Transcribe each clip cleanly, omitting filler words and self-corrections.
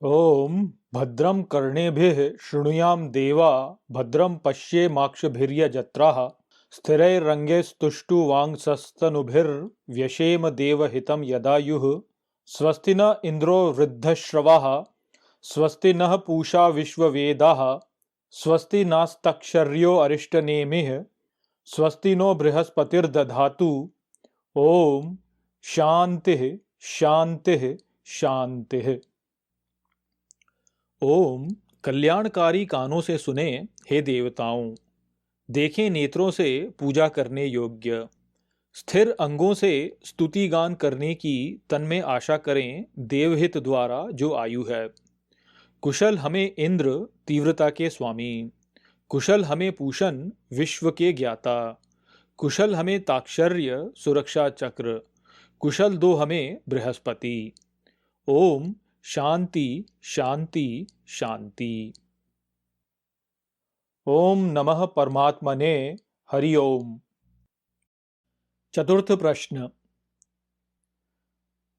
ओम भद्रं कर्णेभिः शृणुयाम देवा भद्रं पश्येमाक्षभिर्यजत्राः स्थिरैरङ्गैस्तुष्टुवांसस्तनुभिर्व्यशेम देवहितं यदायुः स्वस्ति न इन्द्रो वृद्धश्रवाः स्वस्ति नः पूषा विश्ववेदाः स्वस्ति नास्तक्षर्यो अरिष्टनेमिः स्वस्ति नो बृहस्पतिर्दधातु। ओम शांतिः शांतिः शांतिः। ओम कल्याणकारी कानों से सुने हे देवताओं, देखें नेत्रों से पूजा करने योग्य, स्थिर अंगों से स्तुति गान करने की तन में आशा करें देवहित द्वारा जो आयु है। कुशल हमें इंद्र तीव्रता के स्वामी, कुशल हमें पूषण विश्व के ज्ञाता, कुशल हमें ताक्षर्य सुरक्षा चक्र, कुशल दो हमें बृहस्पति। ओम शांति शांति शांति। ओम नमः परमात्मने। हरि ओम। चतुर्थ प्रश्न।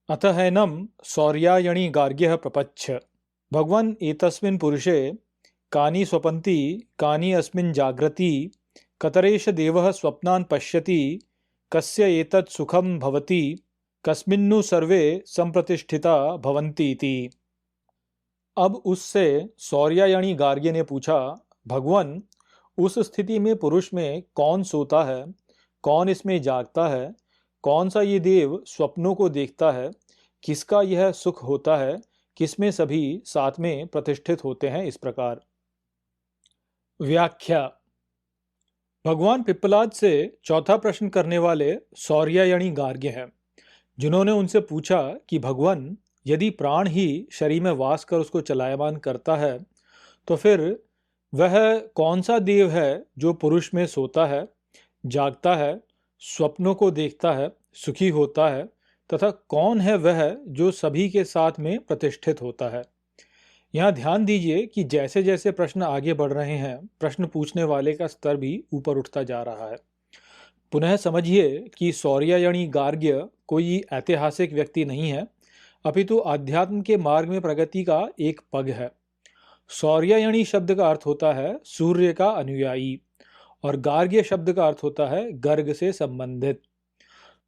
अथ हैनं सौर्यायणी गार्ग्यः प्रपच्छ। भगवन् एतस्मिन् पुरुषे कानि स्वपन्ति कानि अस्मिन् जाग्रति, कतरेष देवः स्वप्नान् पश्यति, कस्य एतत् सुखं भवति, कस्मिन्नु सर्वे संप्रतिष्ठिता भवन्ति इति। अब उससे सौर्यायणी गार्ग्य ने पूछा, भगवन, उस स्थिति में पुरुष में कौन सोता है, कौन इसमें जागता है, कौन सा ये देव स्वप्नों को देखता है, किसका यह सुख होता है, किसमें सभी साथ में प्रतिष्ठित होते हैं। इस प्रकार। व्याख्या। भगवान पिप्पलाद से चौथा प्रश्न करने वाले सौर्यायणी गार्ग्य हैं, जिन्होंने उनसे पूछा कि भगवान, यदि प्राण ही शरीर में वास कर उसको चलायमान करता है, तो फिर वह कौन सा देव है जो पुरुष में सोता है, जागता है, स्वप्नों को देखता है, सुखी होता है, तथा कौन है वह जो सभी के साथ में प्रतिष्ठित होता है। यहाँ ध्यान दीजिए कि जैसे जैसे प्रश्न आगे बढ़ रहे हैं, प्रश्न पूछने वाले का स्तर भी ऊपर उठता जा रहा है। पुनः समझिए कि सौर्यायणी गार्ग्य कोई ऐतिहासिक व्यक्ति नहीं है, अपितु आध्यात्म के मार्ग में प्रगति का एक पग है। सौर्यायणी शब्द का अर्थ होता है सूर्य का अनुयायी, और गार्ग्य शब्द का अर्थ होता है गर्ग से संबंधित।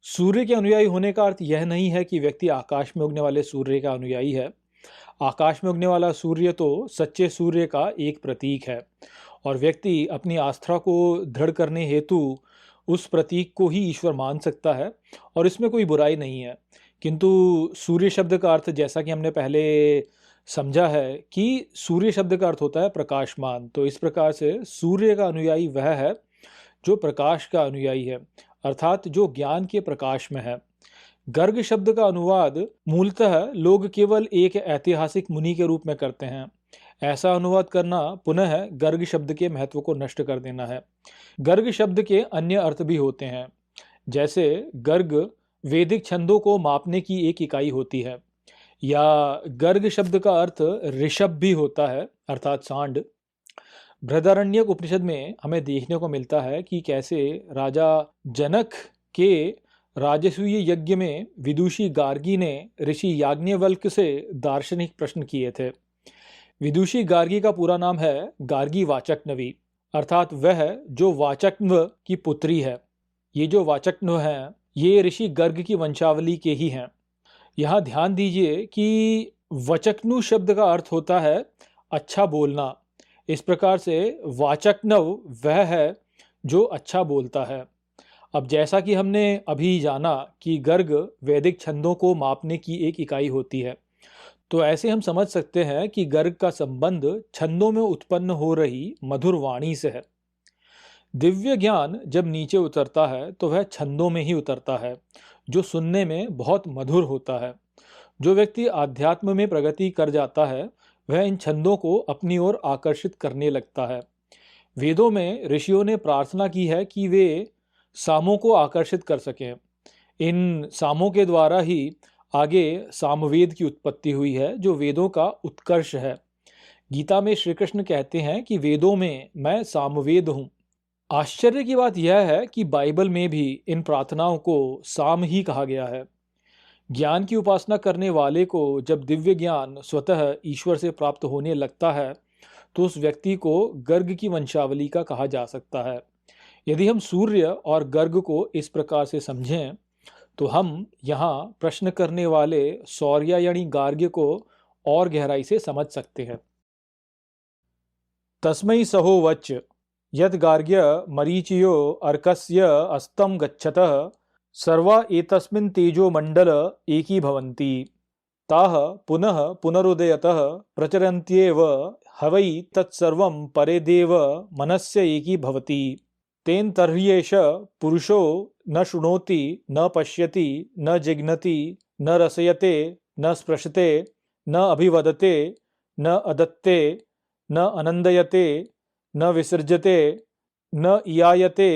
सूर्य के अनुयायी होने का अर्थ यह नहीं है कि व्यक्ति आकाश में उगने वाले सूर्य का अनुयायी है। आकाश में उगने वाला सूर्य तो सच्चे सूर्य का एक प्रतीक है, और व्यक्ति अपनी आस्था को दृढ़ करने हेतु उस प्रतीक को ही ईश्वर मान सकता है, और इसमें कोई बुराई नहीं है। किंतु सूर्य शब्द का अर्थ, जैसा कि हमने पहले समझा है कि सूर्य शब्द का अर्थ होता है प्रकाशमान, तो इस प्रकार से सूर्य का अनुयायी वह है जो प्रकाश का अनुयायी है, अर्थात जो ज्ञान के प्रकाश में है। गर्ग शब्द का अनुवाद मूलतः लोग केवल एक ऐतिहासिक मुनि के रूप में करते हैं। ऐसा अनुवाद करना पुनः गर्ग शब्द के महत्व को नष्ट कर देना है। गर्ग शब्द के अन्य अर्थ भी होते हैं, जैसे गर्ग वैदिक छंदों को मापने की एक इकाई होती है, या गर्ग शब्द का अर्थ ऋषभ भी होता है, अर्थात सांड। बृहदारण्यक उपनिषद में हमें देखने को मिलता है कि कैसे राजा जनक के राजसूय यज्ञ में विदुषी गार्गी ने ऋषि याज्ञवल्क्य से दार्शनिक प्रश्न किए थे। विदुषी गार्गी का पूरा नाम है गार्गी वाचक्नवी, अर्थात वह जो वाचक्न्व की पुत्री है। ये जो वाचक्न्व हैं, ये ऋषि गर्ग की वंशावली के ही हैं। यहाँ ध्यान दीजिए कि वचक्नु शब्द का अर्थ होता है अच्छा बोलना। इस प्रकार से वाचक्नव वह है जो अच्छा बोलता है। अब जैसा कि हमने अभी जाना कि गर्ग वैदिक छंदों को मापने की एक इकाई होती है, तो ऐसे हम समझ सकते हैं कि गर्ग का संबंध छंदों में उत्पन्न हो रही मधुर वाणी से है। दिव्य ज्ञान जब नीचे उतरता है तो वह छंदों में ही उतरता है, जो सुनने में बहुत मधुर होता है। जो व्यक्ति आध्यात्म में प्रगति कर जाता है, वह इन छंदों को अपनी ओर आकर्षित करने लगता है। वेदों में ऋषियों ने प्रार्थना की है कि वे सामों को आकर्षित कर सकें। इन सामों के द्वारा ही आगे सामवेद की उत्पत्ति हुई है, जो वेदों का उत्कर्ष है। गीता में श्री कृष्ण कहते हैं कि वेदों में मैं सामवेद हूँ। आश्चर्य की बात यह है कि बाइबल में भी इन प्रार्थनाओं को साम ही कहा गया है। ज्ञान की उपासना करने वाले को जब दिव्य ज्ञान स्वतः ईश्वर से प्राप्त होने लगता है तो उस व्यक्ति को गर्ग की वंशावली का कहा जा सकता है। यदि हम सूर्य और गर्ग को इस प्रकार से समझें तो हम यहाँ प्रश्न करने वाले सौर्य यानी गार्ग्य को और गहराई से समझ सकते हैं। तस्मै सहोवच यद गार्ग्य मरीचियो अर्कस्य अस्तं गच्छतः सर्वा एतस्मिन् तेजो मंडल एकी भवन्ति ताः पुनः पुनरुदयतः प्रचरन्त्येव हवै तत्सर्वं परेदेव मनस्य एकी भवति तेन तर्ह्येष पुरुषो न शृणोति न पश्यति न जिघ्नति न रसयते न स्पृशते न अभिवदते न अदत्ते न अनन्दयते न विसृजते न इयायते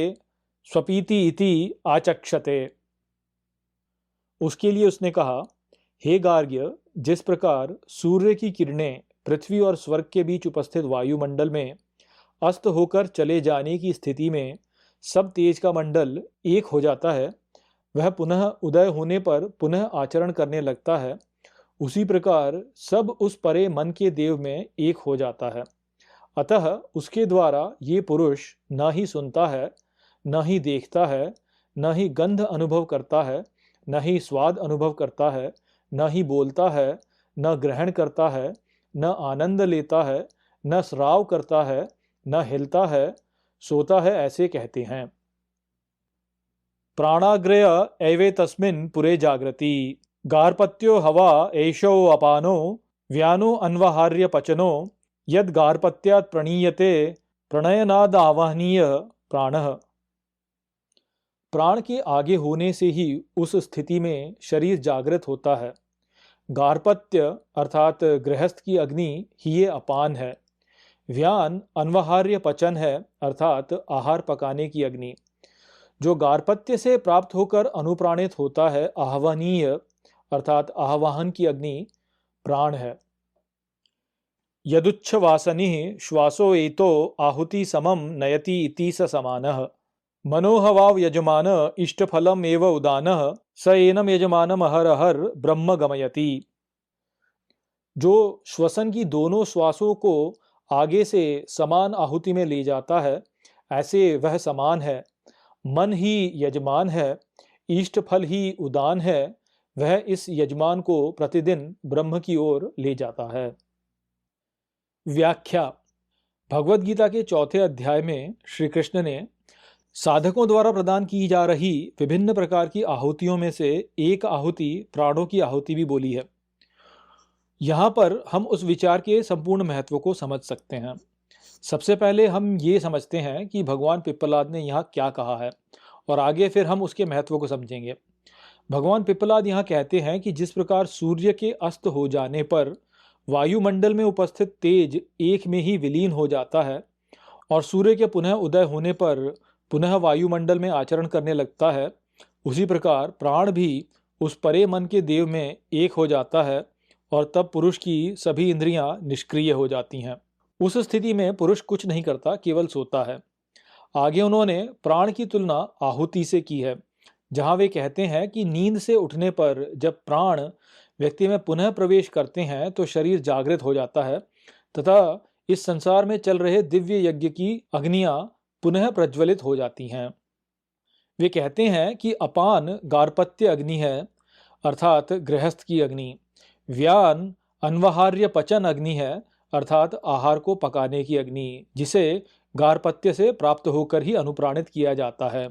स्वपीति इति आचक्षते। उसके लिए उसने कहा, हे गार्ग्य, जिस प्रकार सूर्य की किरणें पृथ्वी और स्वर्ग के बीच उपस्थित वायुमंडल में अस्त होकर चले जाने की स्थिति में सब तेज का मंडल एक हो जाता है, वह पुनः उदय होने पर पुनः आचरण करने लगता है, उसी प्रकार सब उस परे मन के देव में एक हो जाता है। अतः उसके द्वारा ये पुरुष न ही सुनता है, न ही देखता है, न ही गंध अनुभव करता है, न ही स्वाद अनुभव करता है, न ही बोलता है, न ग्रहण करता है, न आनंद लेता है, न श्राव करता है, न हिलता है, सोता है, ऐसे कहते हैं। प्राणाग्रय एवे तस्मिन् पुरे जागृति गार्पत्यो हवा एषो अपानो व्यानो अन्वहार्य पचनो यद गार्पत्यात् प्रणीयते प्रणयनाद आवाहनीय प्राणः। प्राण के आगे होने से ही उस स्थिति में शरीर जागृत होता है। गार्पत्य अर्थात गृहस्थ की अग्नि ही ये अपान है। व्यान अन्वहार्य पचन है अर्थात आहार पकाने की अग्नि। जो गार्पत्य से प्राप्त होकर अनुप्राणित होता है आह्वनीय अर्थात आह्वाहन की अग्नि प्राण है। यदुच्छ्वासनिः श्वासो एतो आहुति समम नयति इति स समानः मनोहवाव यजमान इष्टफलम एव उदानः स एनम यजमानम अहरहर ब्रह्म गमयति। जो श्वसन की दोनों श्वासों को आगे से समान आहुति में ले जाता है, ऐसे वह समान है। मन ही यजमान है, इष्ट फल ही उदान है, वह इस यजमान को प्रतिदिन ब्रह्म की ओर ले जाता है। व्याख्या। भगवद गीता के चौथे अध्याय में श्री कृष्ण ने साधकों द्वारा प्रदान की जा रही विभिन्न प्रकार की आहुतियों में से एक आहुति प्राणों की आहुति भी बोली है। यहाँ पर हम उस विचार के संपूर्ण महत्व को समझ सकते हैं। सबसे पहले हम ये समझते हैं कि भगवान पिप्पलाद ने यहाँ क्या कहा है और आगे फिर हम उसके महत्व को समझेंगे। भगवान पिप्पलाद यहाँ कहते हैं कि जिस प्रकार सूर्य के अस्त हो जाने पर वायुमंडल में उपस्थित तेज एक में ही विलीन हो जाता है और सूर्य के पुनः उदय होने पर पुनः वायुमंडल में आचरण करने लगता है, उसी प्रकार प्राण भी उस परे मन के देव में एक हो जाता है और तब पुरुष की सभी इंद्रियां निष्क्रिय हो जाती हैं। उस स्थिति में पुरुष कुछ नहीं करता, केवल सोता है। आगे उन्होंने प्राण की तुलना आहुति से की है, जहां वे कहते हैं कि नींद से उठने पर जब प्राण व्यक्ति में पुनः प्रवेश करते हैं तो शरीर जागृत हो जाता है तथा इस संसार में चल रहे दिव्य यज्ञ की अग्नियां पुनः प्रज्वलित हो जाती हैं। वे कहते हैं कि अपान गार्पत्य अग्नि है अर्थात गृहस्थ की अग्नि, व्यान अन्वहार्य पचन अग्नि है अर्थात आहार को पकाने की अग्नि, जिसे गार्पत्य से प्राप्त होकर ही अनुप्राणित किया जाता है।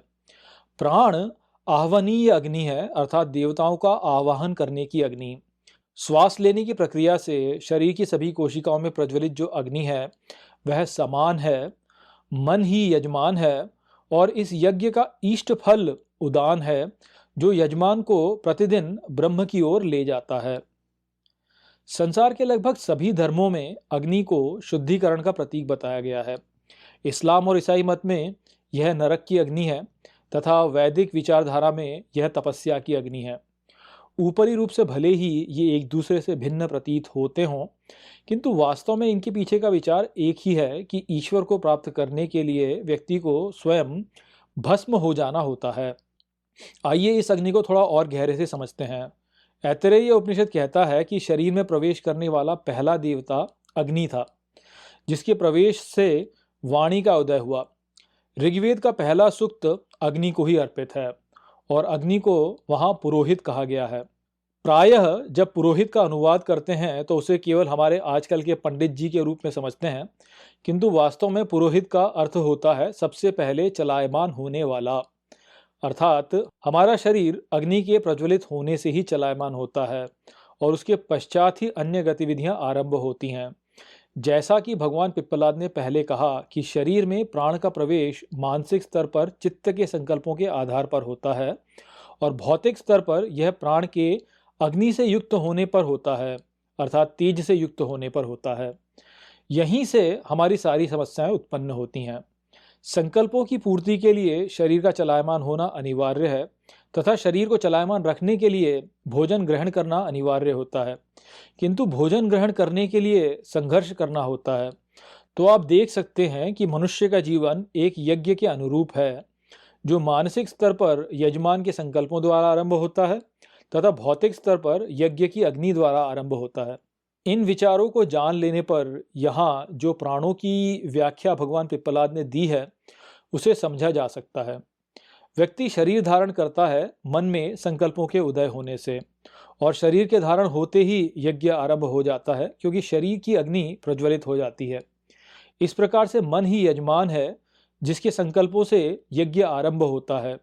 प्राण आह्वनीय अग्नि है अर्थात देवताओं का आवाहन करने की अग्नि। श्वास लेने की प्रक्रिया से शरीर की सभी कोशिकाओं में प्रज्वलित जो अग्नि है वह समान है। मन ही यजमान है और इस यज्ञ का इष्ट फल उदान है, जो यजमान को प्रतिदिन ब्रह्म की ओर ले जाता है। संसार के लगभग सभी धर्मों में अग्नि को शुद्धिकरण का प्रतीक बताया गया है। इस्लाम और ईसाई मत में यह नरक की अग्नि है तथा वैदिक विचारधारा में यह तपस्या की अग्नि है। ऊपरी रूप से भले ही ये एक दूसरे से भिन्न प्रतीत होते हों, किंतु वास्तव में इनके पीछे का विचार एक ही है कि ईश्वर को प्राप्त करने के लिए व्यक्ति को स्वयं भस्म हो जाना होता है। आइए इस अग्नि को थोड़ा और गहरे से समझते हैं। ऐतरेय उपनिषद कहता है कि शरीर में प्रवेश करने वाला पहला देवता अग्नि था, जिसके प्रवेश से वाणी का उदय हुआ। ऋग्वेद का पहला सूक्त अग्नि को ही अर्पित है और अग्नि को वहाँ पुरोहित कहा गया है। प्रायः जब पुरोहित का अनुवाद करते हैं तो उसे केवल हमारे आजकल के पंडित जी के रूप में समझते हैं, किंतु वास्तव में पुरोहित का अर्थ होता है सबसे पहले चलायमान होने वाला। अर्थात हमारा शरीर अग्नि के प्रज्वलित होने से ही चलायमान होता है और उसके पश्चात ही अन्य गतिविधियां आरंभ होती हैं। जैसा कि भगवान पिप्पलाद ने पहले कहा कि शरीर में प्राण का प्रवेश मानसिक स्तर पर चित्त के संकल्पों के आधार पर होता है और भौतिक स्तर पर यह प्राण के अग्नि से युक्त होने पर होता है, अर्थात तेज से युक्त होने पर होता है। यहीं से हमारी सारी समस्याएं उत्पन्न होती हैं। संकल्पों की पूर्ति के लिए शरीर का चलायमान होना अनिवार्य है तथा शरीर को चलायमान रखने के लिए भोजन ग्रहण करना अनिवार्य होता है, किंतु भोजन ग्रहण करने के लिए संघर्ष करना होता है। तो आप देख सकते हैं कि मनुष्य का जीवन एक यज्ञ के अनुरूप है, जो मानसिक स्तर पर यजमान के संकल्पों द्वारा आरंभ होता है तथा भौतिक स्तर पर यज्ञ की अग्नि द्वारा आरंभ होता है। इन विचारों को जान लेने पर यहाँ जो प्राणों की व्याख्या भगवान पिप्पलाद ने दी है उसे समझा जा सकता है। व्यक्ति शरीर धारण करता है मन में संकल्पों के उदय होने से, और शरीर के धारण होते ही यज्ञ आरंभ हो जाता है क्योंकि शरीर की अग्नि प्रज्वलित हो जाती है। इस प्रकार से मन ही यजमान है जिसके संकल्पों से यज्ञ आरंभ होता है।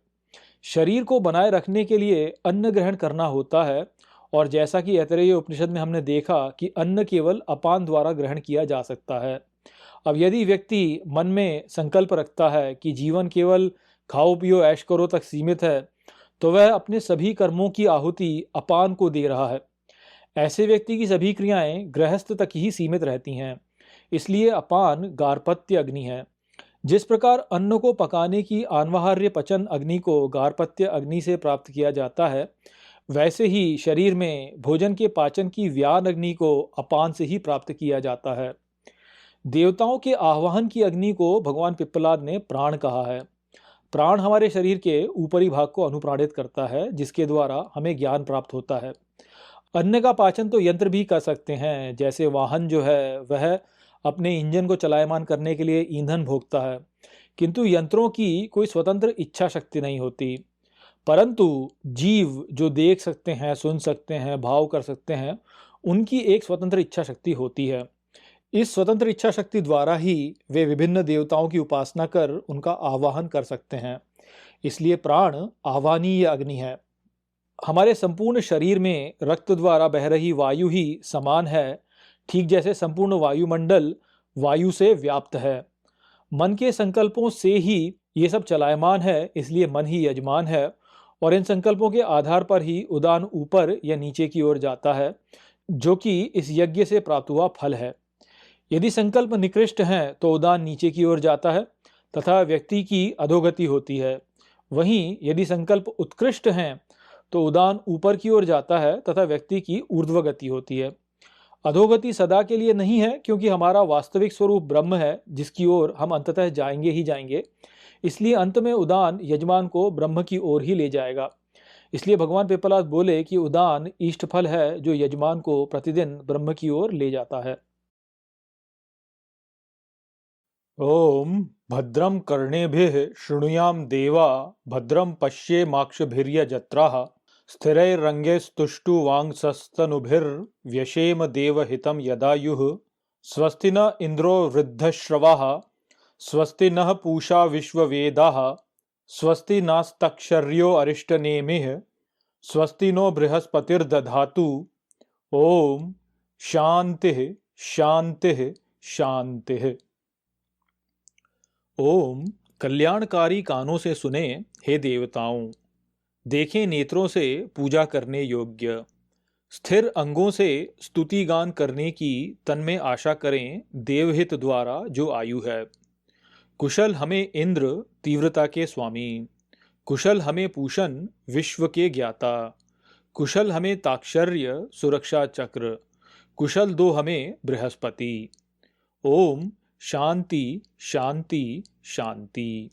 शरीर को बनाए रखने के लिए अन्न ग्रहण करना होता है, और जैसा कि ऐतरेय उपनिषद में हमने देखा कि अन्न केवल अपान द्वारा ग्रहण किया जा सकता है। अब यदि व्यक्ति मन में संकल्प रखता है कि जीवन केवल खाओ पियो ऐश करो तक सीमित है, तो वह अपने सभी कर्मों की आहुति अपान को दे रहा है। ऐसे व्यक्ति की सभी क्रियाएं गृहस्थ तक ही सीमित रहती हैं, इसलिए अपान गार्हपत्य अग्नि है। जिस प्रकार अन्न को पकाने की आन्वहार्य पचन अग्नि को गार्हपत्य अग्नि से प्राप्त किया जाता है, वैसे ही शरीर में भोजन के पाचन की व्यान अग्नि को अपान से ही प्राप्त किया जाता है। देवताओं के आह्वान की अग्नि को भगवान पिप्पलाद ने प्राण कहा है। प्राण हमारे शरीर के ऊपरी भाग को अनुप्राणित करता है, जिसके द्वारा हमें ज्ञान प्राप्त होता है। अन्न का पाचन तो यंत्र भी कर सकते हैं, जैसे वाहन जो है वह अपने इंजन को चलायमान करने के लिए ईंधन भोगता है, किंतु यंत्रों की कोई स्वतंत्र इच्छा शक्ति नहीं होती। परंतु जीव जो देख सकते हैं, सुन सकते हैं, भाव कर सकते हैं, उनकी एक स्वतंत्र इच्छा शक्ति होती है। इस स्वतंत्र इच्छा शक्ति द्वारा ही वे विभिन्न देवताओं की उपासना कर उनका आवाहन कर सकते हैं। इसलिए प्राण आह्वानीय अग्नि है। हमारे संपूर्ण शरीर में रक्त द्वारा बह रही वायु ही समान है, ठीक जैसे संपूर्ण वायुमंडल वायु से व्याप्त है। मन के संकल्पों से ही ये सब चलायमान है, इसलिए मन ही यजमान है और इन संकल्पों के आधार पर ही उदान ऊपर या नीचे की ओर जाता है, जो कि इस यज्ञ से प्राप्त हुआ फल है। यदि संकल्प निकृष्ट हैं तो उदान नीचे की ओर जाता है तथा व्यक्ति की अधोगति होती है। वहीं यदि संकल्प उत्कृष्ट हैं तो उदान ऊपर की ओर जाता है तथा व्यक्ति की ऊर्ध्वगति होती है। अधोगति सदा के लिए नहीं है, क्योंकि हमारा वास्तविक स्वरूप ब्रह्म है जिसकी ओर हम अंततः जाएंगे ही जाएंगे। इसलिए अंत में उदान यजमान को ब्रह्म की ओर ही ले जाएगा। इसलिए भगवान पिप्पलाद बोले कि उदान इष्टफल है जो यजमान को प्रतिदिन ब्रह्म की ओर ले जाता है। ओम भद्रम कर्णेभिः शृणुयाम देवा भद्रम पश्येमाक्षभिर्यजत्राः स्थिरैरङ्गैस्तुष्टुवांसस्तनुभिर्व्यशेम देवहितं यदायुः स्वस्ति न इन्द्रो वृद्धश्रवाः स्वस्ति नः पूषा विश्ववेदाः स्वस्ति नास्तक्षर्यो अरिष्टनेमिः स्वस्ति नो बृहस्पतिर्दधातु। ओम शांतिः शांतिः शांतिः। ओम कल्याणकारी कानों से सुने हे देवताओं, देखें नेत्रों से पूजा करने योग्य, स्थिर अंगों से स्तुति गान करने की तन में आशा करें देवहित द्वारा जो आयु है। कुशल हमें इंद्र तीव्रता के स्वामी, कुशल हमें पूषण विश्व के ज्ञाता, कुशल हमें ताक्षर्य सुरक्षा चक्र, कुशल दो हमें बृहस्पति। ओम शांति शांति शांति।